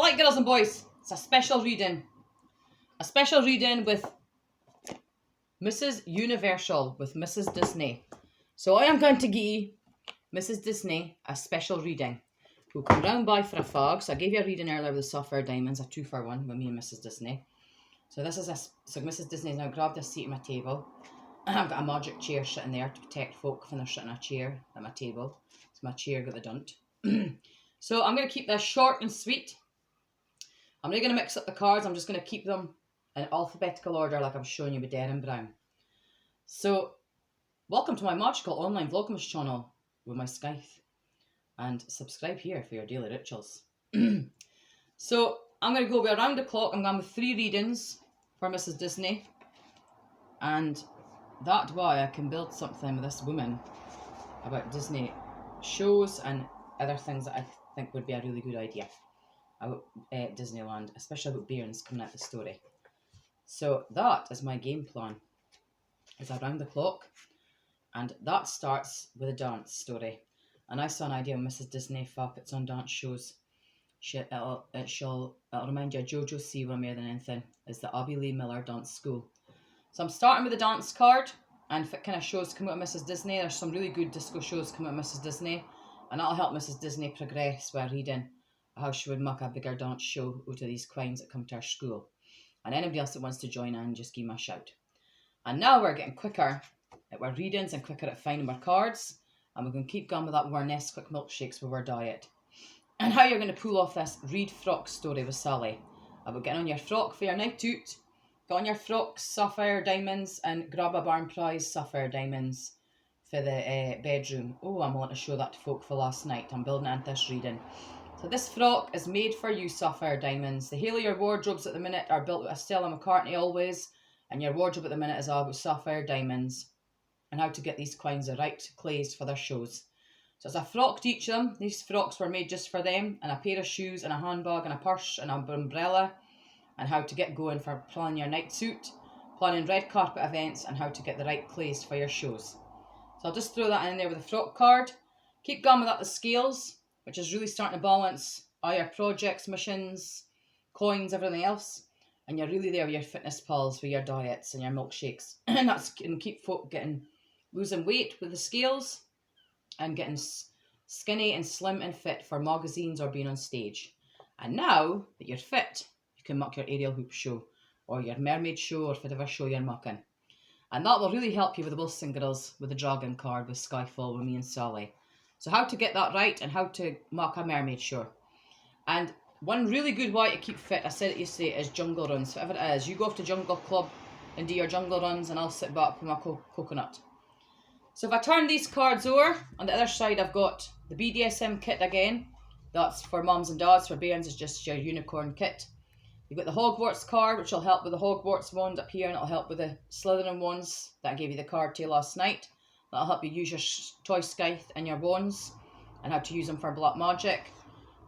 Alright, girls and boys, it's a special reading. A special reading with Mrs. Universal, with Mrs. Disney. So I am going to give Mrs. Disney a special reading. We'll come round by for a fog. So I gave you a reading earlier with the Software Diamonds, a 2-for-1 with me and Mrs. Disney. So this is so Mrs. Disney's now grabbed a seat at my table. I've got a magic chair sitting there to protect folk when they're sitting in a chair at my table. It's my chair got the dunt. So I'm going to keep this short and sweet. I'm not going to mix up the cards. I'm just going to keep them in alphabetical order like I'm showing you with Darren Brown. So, welcome to my magical online Vlogmas channel with my Scythe. And subscribe here for your daily rituals. So, I'm going to go around the clock. I'm going with 3 readings for Mrs. Disney. And that way I can build something with this woman about Disney shows and other things that I think would be a really good idea about Disneyland, especially about bairns coming out the story. So that is my game plan. It's around the clock, and that starts with a dance story. And I saw an idea of Mrs. Disney if I puts on dance shows. It'll remind you of Jojo Siwa more than anything. Is the Abby Lee Miller Dance School. So I'm starting with the dance card, and if it kind of shows come out of Mrs. Disney, there's some really good disco shows come out of Mrs. Disney, and that'll help Mrs. Disney progress by reading how she would make a bigger dance show out of these queens that come to our school. And anybody else that wants to join in, just give me a shout. And now we're getting quicker at our readings and quicker at finding our cards. And we're going to keep going with that our Nesquik milkshakes with our diet. And how you're going to pull off this read frock story with Sally. About getting on your frock for your night out. Get on your frocks, sapphire diamonds, and grab a barn prize sapphire diamonds for the bedroom. Oh, I'm wanting to show that to folk for last night. I'm building it into this reading. So this frock is made for you, sapphire diamonds. The whole of your wardrobes at the minute are built with a Stella McCartney always, and your wardrobe at the minute is all about sapphire diamonds and how to get these queens the right clays for their shows. So it's a frock to each of them. These frocks were made just for them, and a pair of shoes and a handbag and a purse and an umbrella, and how to get going for planning your night suit, planning red carpet events, and how to get the right clays for your shows. So I'll just throw that in there with the frock card. Keep going with that, the scales, which is really starting to balance all your projects, missions, coins, everything else. And you're really there with your fitness pals, with your diets and your milkshakes. And that's going to keep folk losing weight with the scales and getting skinny and slim and fit for magazines or being on stage. And now that you're fit, you can make your aerial hoop show or your mermaid show or whatever show you're making. And that will really help you with the Wilson girls with the dragon card with Skyfall with me and Sally. So how to get that right and how to make a mermaid show. And one really good way to keep fit, I said it yesterday, is jungle runs. Whatever it is, you go off to Jungle Club and do your jungle runs and I'll sit back with my coconut. So if I turn these cards over, on the other side I've got the BDSM kit again. That's for mums and dads. For bairns is just your unicorn kit. You've got the Hogwarts card, which will help with the Hogwarts wand up here, and it'll help with the Slytherin wands that I gave you the card to last night. That'll help you use your toy scythe and your wands and how to use them for black magic.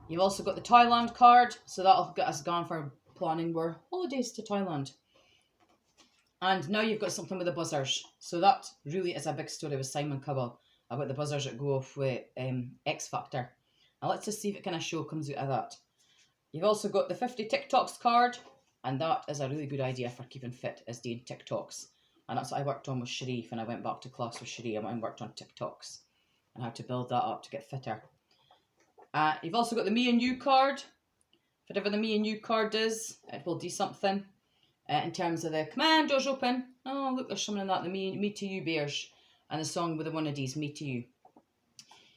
You've also got the Thailand card, so that'll get us going for planning our holidays to Thailand. And now you've got something with the buzzers. So that really is a big story with Simon Cowell about the buzzers that go off with X Factor. Now let's just see if it kind of show comes out of that. You've also got the 50 TikToks card, and that is a really good idea for keeping fit, is doing TikToks. And that's what I worked on with Sharif when I went back to class with Sharif. I went and worked on TikToks and how to build that up to get fitter. You've also got the Me and You card. Whatever the Me and You card is, it will do something in terms of the command doors open. Oh, look, there's something in that. The Me to You bears and the song with the one of these, Me to You.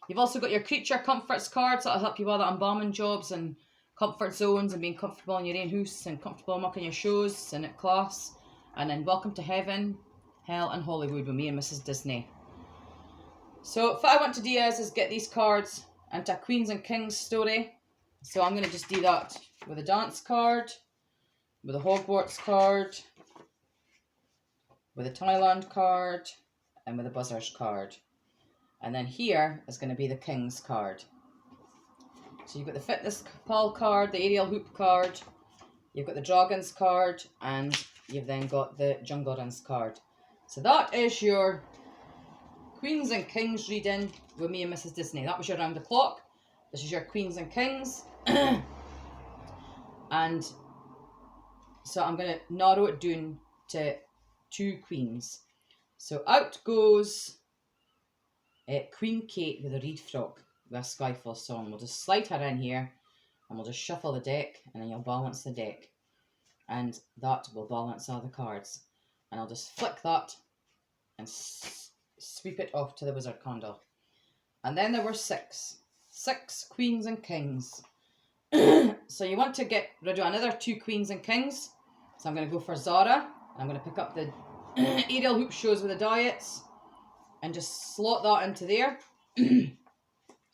You've also got your Creature Comforts cards. That'll help you with that embalming jobs and comfort zones and being comfortable in your own house and comfortable making your shows and at class. And then Welcome to Heaven, Hell and Hollywood with me and Mrs. Disney. So what I want to do is get these cards into a Queens and Kings story. So I'm going to just do that with a dance card, with a Hogwarts card, with a Thailand card, and with a buzzers card. And then here is going to be the Kings card. So you've got the Fitness Pal card, the Aerial Hoop card, you've got the Dragons card, and you've then got the Jungle Runs card. So that is your Queens and Kings reading with me and Mrs. Disney. That was your round the clock. This is your Queens and Kings. And so I'm going to narrow it down to 2 queens. So out goes Queen Kate with a reed frock with a Skyfall song. We'll just slide her in here and we'll just shuffle the deck, and then you'll balance the deck. And that will balance all the cards. And I'll just flick that and sweep it off to the wizard candle. And then there were 6 queens and kings. So you want to get rid of another 2 queens and kings. So I'm going to go for Zara. I'm going to pick up the aerial hoop shows with the diets and just slot that into there.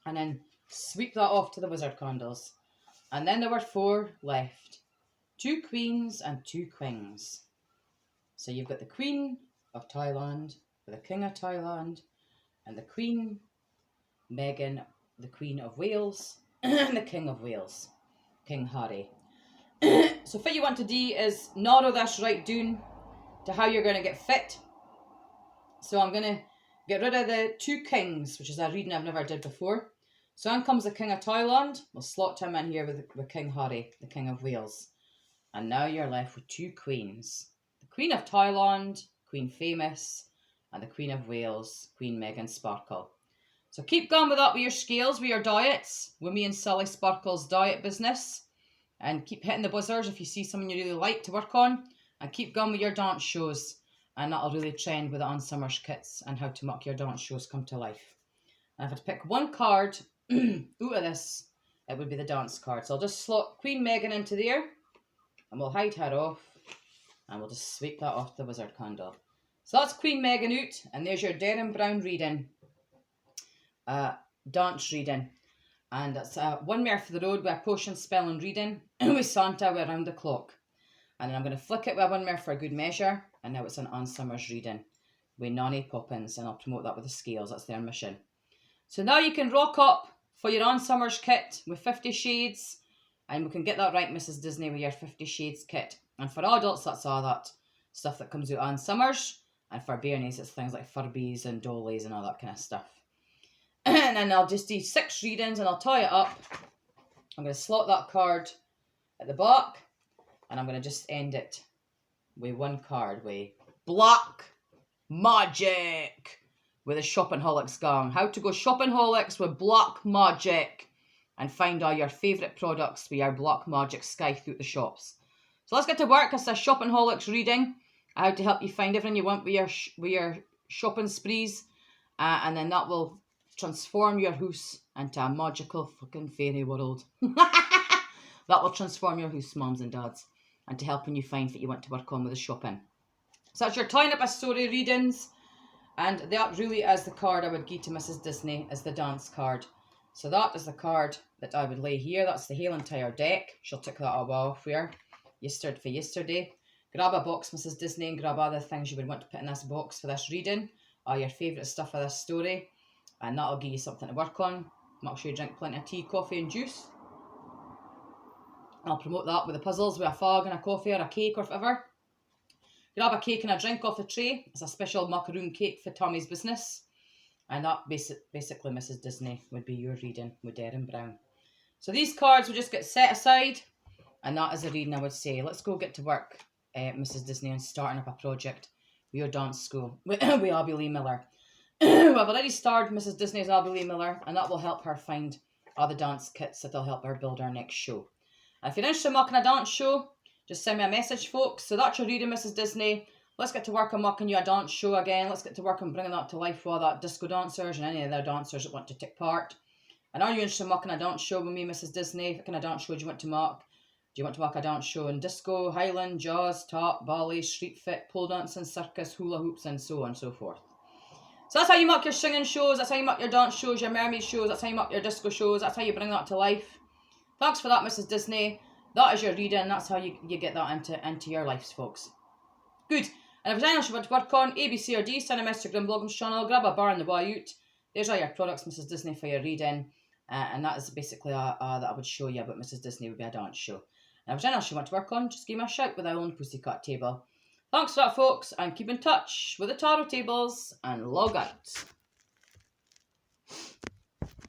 And then sweep that off to the wizard candles. And then there were 4 left. 2 queens and 2 kings. So you've got the Queen of Thailand, the King of Thailand, and the Queen, Meghan, the Queen of Wales, and the King of Wales, King Harry. So what you want to do is narrow this right down to how you're going to get fit. So I'm going to get rid of the 2 kings, which is a reading I've never did before. So in comes the King of Thailand. We'll slot him in here with King Harry, the King of Wales. And now you're left with 2 queens. The Queen of Thailand, Queen Famous, and the Queen of Wales, Queen Meghan Sparkle. So keep going with that with your scales, with your diets, with me and Sally Sparkle's diet business. And keep hitting the buzzers if you see something you really like to work on. And keep going with your dance shows. And that'll really trend with the On-Summers kits and how to make your dance shows come to life. And if I had to pick one card out of this, it would be the dance card. So I'll just slot Queen Meghan into there. And we'll hide her off. And we'll just sweep that off the wizard candle. So that's Queen Meghan out. And there's your Derren Brown reading. Dance reading. And it's 1 mare for the road with a potion spell and reading. With Santa with around the clock. And then I'm going to flick it with 1 mare for a good measure. And now it's an On-Summers reading. With Nonny Poppins. And I'll promote that with the scales. That's their mission. So now you can rock up for your On-Summers kit with 50 Shades. And we can get that right, Mrs. Disney, with your 50 Shades kit. And for adults, that's all that stuff that comes out on Summers. And for bairnies, it's things like Furbies and Dollies and all that kind of stuff. And then I'll just do 6 readings and I'll tie it up. I'm going to slot that card at the back. And I'm going to just end it with 1 card with Black Magic. With a Shoppingaholics gang. How to go Shoppingaholics with Black Magic. And find all your favourite products with your Black Magic sky through the shops. So let's get to work. It's a Shoppingaholics reading. How to help you find everything you want with your shopping sprees. And then that will transform your house into a magical fucking fairy world. That will transform your house, mums and dads. And to helping you find what you want to work on with the shopping. So that's your Tying Up a Story readings. And that really is the card I would give to Mrs. Disney as the dance card. So that is the card that I would lay here. That's the whole entire deck. She'll tick that all off for yesterday. Grab a box, Mrs. Disney, and grab other things you would want to put in this box for this reading. Or your favourite stuff of this story. And that'll give you something to work on. Make sure you drink plenty of tea, coffee and juice. I'll promote that with the puzzles, with a fag and a coffee or a cake or whatever. Grab a cake and a drink off the tray. It's a special macaroon cake for Tommy's business. And that basically, Mrs. Disney, would be your reading with Derren Brown. So these cards will just get set aside. And that is a reading I would say. Let's go get to work, Mrs. Disney, and starting up a project with your dance school with Abby Lee Miller. I've already starred Mrs. Disney's Abby Lee Miller, and that will help her find other dance kits that will help her build her next show. And if you're interested in making a dance show, just send me a message, folks. So that's your reading, Mrs. Disney. Let's get to work on making you a dance show again. Let's get to work on bringing that to life for all that disco dancers and any other dancers that want to take part. And are you interested in making a dance show with me, Mrs. Disney? What kind of dance show do you want to make? Do you want to make a dance show in disco, Highland, jazz, tap, ballet, street fit, pole dancing, circus, hula hoops, and so on and so forth? So that's how you make your singing shows. That's how you make your dance shows, your mermaid shows. That's how you make your disco shows. That's how you bring that to life. Thanks for that, Mrs. Disney. That is your reading. That's how you get that into your lives, folks. Good. And if there's anything else you want to work on, A, B, C, or D, send a message to Grim Bloggins channel. Grab a bar on the way out. There's all your products, Mrs. Disney, for your reading. And that is basically that I would show you about Mrs. Disney would be a dance show. And if there's anything else you want to work on, just give me a shout with our own pussycat table. Thanks for that, folks, and keep in touch with the tarot tables and log out.